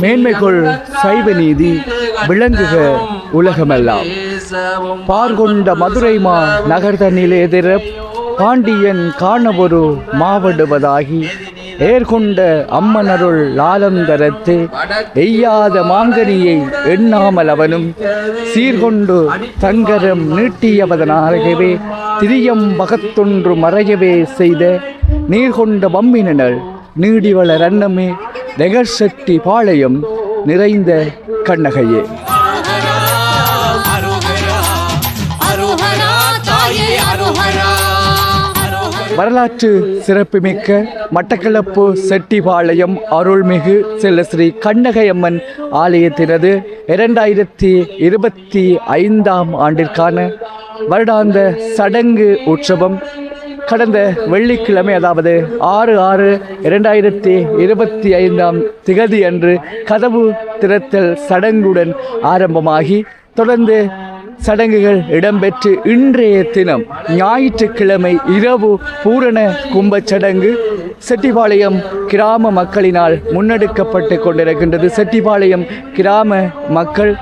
மேன்மைக்குள் சைவ நீதி விளங்குக உலகமெல்லாம். பார்கொண்ட மதுரை மா நகர்தனில் எதிர பாண்டியன் காணவொரு மாவடுவதாகி ஏற்கொண்ட அம்மனருள் லாலந்தரத்து எய்யாத மாங்கனியை எண்ணாமல் அவனும் சீர்கொண்டு தங்கரம் நீட்டியவதனாகவே திரியம் பகத்தொன்று மறையவே செய்த நீர்கொண்ட வம்மினல் நீடிவளர் அன்னமே நெகர்செட்டி பாளையம் நிறைந்த கண்ணகையே. வரலாற்று சிறப்புமிக்க மட்டக்களப்பு செட்டிபாளையம் அருள்மிகு செல்லஸ்ரீ கண்ணகையம்மன் ஆலயத்தினது 2025 ஆண்டிற்கான வருடாந்த சடங்கு உற்சவம் கடந்த வெள்ளிக்கிழமை, அதாவது 6/6/2025 அன்று கதவு திறத்தல் சடங்குடன் ஆரம்பமாகி தொடர்ந்து சடங்குகள் இடம்பெற்று இன்றைய தினம் ஞாயிற்றுக்கிழமை இரவு பூரண கும்பச்சடங்கு செட்டிபாளையம் கிராம மக்களினால் முன்னெடுக்கப்பட்டு கொண்டிருக்கின்றது. செட்டிபாளையம் கிராம மக்கள்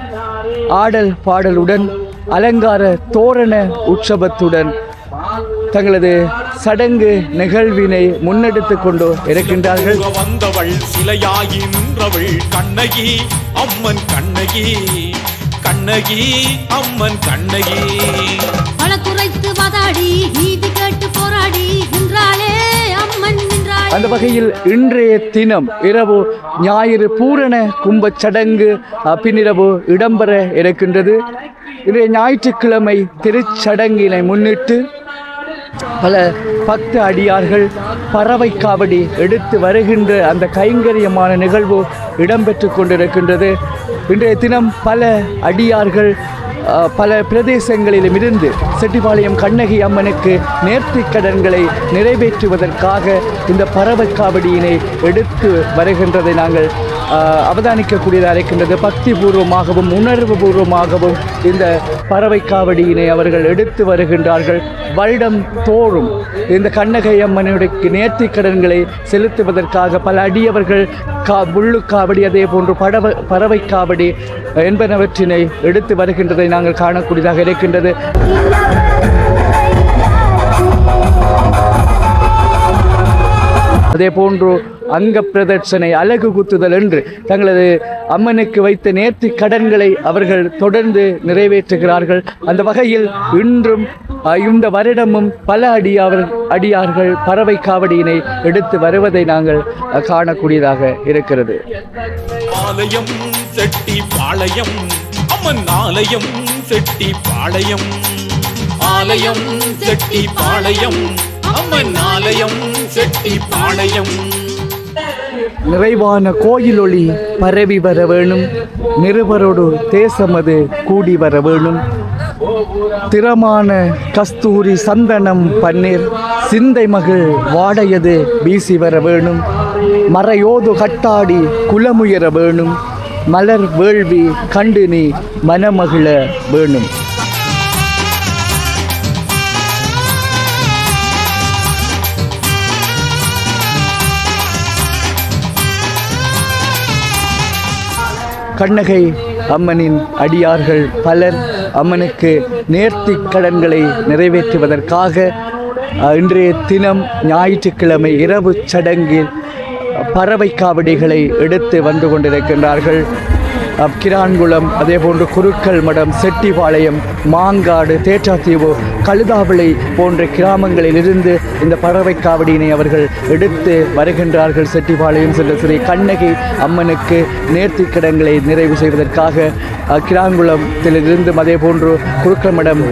ஆடல் பாடலுடன் அலங்கார தோரண உற்சவத்துடன் தங்களது சடங்கு நிகழ்வினை முன்னெடுத்து கொண்டு இருக்கின்றார்கள். வந்தவள் சிலையாகி நின்றவள் கண்ணகி அம்மன் கண்ணகி, கண்ணகி அம்மன் கண்ணகி. பல குறைத்து வாதாடி நீதி கேட்டு போராடி நின்றாளே அம்மன் நின்றாளே. அந்த வகையில் இன்றைய தினம் இரவு ஞாயிறு பூரண கும்பச்சடங்கு பின்னிரவு இடம்பெற இருக்கின்றது. இன்றைய ஞாயிற்றுக்கிழமை திருச்சடங்கினை முன்னிட்டு பல பக்த அடியார்கள் பறவை காவடி எடுத்து வருகின்ற அந்த கைங்கரியமான நிகழ்வு இடம்பெற்று கொண்டிருக்கின்றது. இன்றைய தினம் பல அடியார்கள் பல பிரதேசங்களிலும் இருந்து செட்டிபாளையம் கண்ணகி அம்மனுக்கு நேர்த்திக் கடன்களை நிறைவேற்றுவதற்காக இந்த பறவை காவடியினை எடுத்து வருகின்றதை நாங்கள் அவதானிக்கக்கூடியதாக இருக்கின்றது. பக்தி பூர்வமாகவும் உணர்வு பூர்வமாகவும் இந்த பறவை காவடியினை அவர்கள் எடுத்து வருகின்றார்கள். வருடம் தோறும் இந்த கண்ணகை அம்மனுடைய நேர்த்திக் கடன்களை செலுத்துவதற்காக பல அடியவர்கள் முள்ளு காவடி அதே போன்று பறவை காவடி என்பனவற்றினை எடுத்து வருகின்றதை நாங்கள் காணக்கூடியதாக இருக்கின்றது. அதே போன்று அங்க பிரதட்சணை, அலகு குத்துதல் என்று தங்களது அம்மனுக்கு வைத்த நேர்த்தி கடன்களை அவர்கள் தொடர்ந்து நிறைவேற்றுகிறார்கள். அந்த வகையில் இன்றும் இந்த வருடமும் பல அடியார்கள் பறவை காவடியினை எடுத்து வருவதை நாங்கள் காணக்கூடியதாக இருக்கிறது. ஆலயம் செட்டி பாளையம் அம்மன் ஆலயம் செட்டி பாளையம், ஆலயம் செட்டி பாளையம் அம்மன் ஆலயம் செட்டி பாளையம். நிறைவான கோயிலொளி பரவி வர வேணும், நிருபரோடு தேசமது கூடி வர வேணும். திறமான கஸ்தூரி சந்தனம் பன்னீர் சிந்தை மகள் வாடையது வீசி வர வேணும். மறையோது கட்டாடி குலமுயர வேணும், மலர் வேள்வி கண்டு நீ மனமகிழ வேணும். கண்ணகை அம்மனின் அடியார்கள் பலர் அம்மனுக்கு நேர்த்திக் கடன்களை நிறைவேற்றுவதற்காக இன்றைய தினம் ஞாயிற்றுக்கிழமை இரவு சடங்கில் பறவை காவடிகளை எடுத்து வந்து கொண்டிருக்கின்றார்கள். கிரான்குளம், அதே போன்று குருக்கள் மடம், செட்டிபாளையம், மாங்காடு, தேற்றாத்தீவு, கழுதாவிளை போன்ற கிராமங்களில் இருந்து இந்த பறவை காவடியினை அவர்கள் எடுத்து வருகின்றார்கள். செட்டிபாளையம் சென்ற ஸ்ரீ கண்ணகி அம்மனுக்கு நேர்த்திக் கடன்களை நிறைவு செய்வதற்காக கிராங்குளத்திலிருந்தும் அதே போன்று குருக்கள் மடம்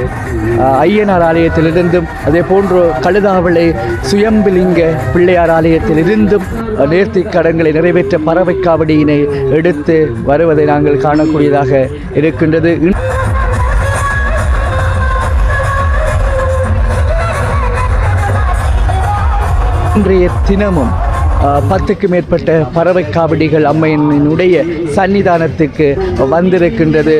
ஐயனார் ஆலயத்திலிருந்தும் அதே போன்று கழுதாவிளை சுயம்பிலிங்க பிள்ளையார் ஆலயத்திலிருந்தும் நேர்த்திக் கடன்களை நிறைவேற்ற பறவை காவடியினை எடுத்து வருவதை நாங்கள் காணக்கூடியதாக இருக்கின்றது. இன்றைய தினமும் 10க்கு மேற்பட்ட பறவை காவடிகள் அம்மையினுடைய சன்னிதானத்துக்கு வந்திருக்கின்றது.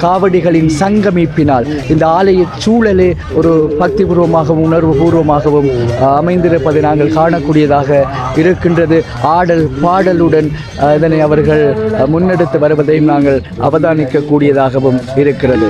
காவடிகளின் சங்கமிப்பினால் இந்த ஆலய சூழலே ஒரு பக்திபூர்வமாகவும் உணர்வு பூர்வமாகவும் அமைந்திருப்பதை நாங்கள் காணக்கூடியதாக இருக்கின்றது. ஆடல் பாடலுடன் இதனை அவர்கள் முன்னெடுத்து வருவதையும் நாங்கள் அவதானிக்கக்கூடியதாகவும் இருக்கிறது.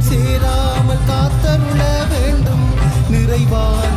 சேராமல் காத்தருள வேண்டும் நிறைவான